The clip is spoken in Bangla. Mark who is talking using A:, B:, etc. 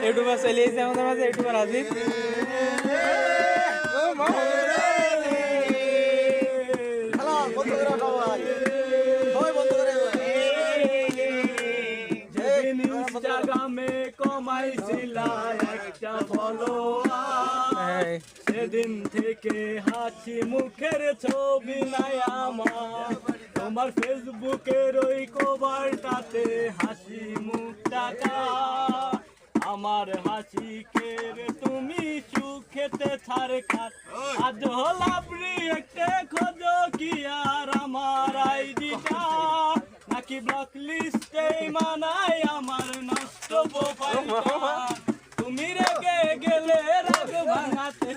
A: ইউটিউবার চলে এসেছে আমাদের মাঝে ইউটিউবার হাজির
B: ইনস্টাগ্রামে কমাইছিলা একটা ফলোয়ার সেদিন থেকে হাসি মুখের ছবি নাই আমার তোমার ফেসবুকের ওই কভারটাতে হাসি মুখ টাকা আমার হাসি কে তুমি সুখেতে ছাড় খাত আজ হলাপরি একটা খোঁজ কি আর আমার আইডিটা নাকি ব্লক লিস্টে মানাই আমার নষ্ট প্রোফাইলটা তুমি রেগে গেলে রাগ ভাঙাতে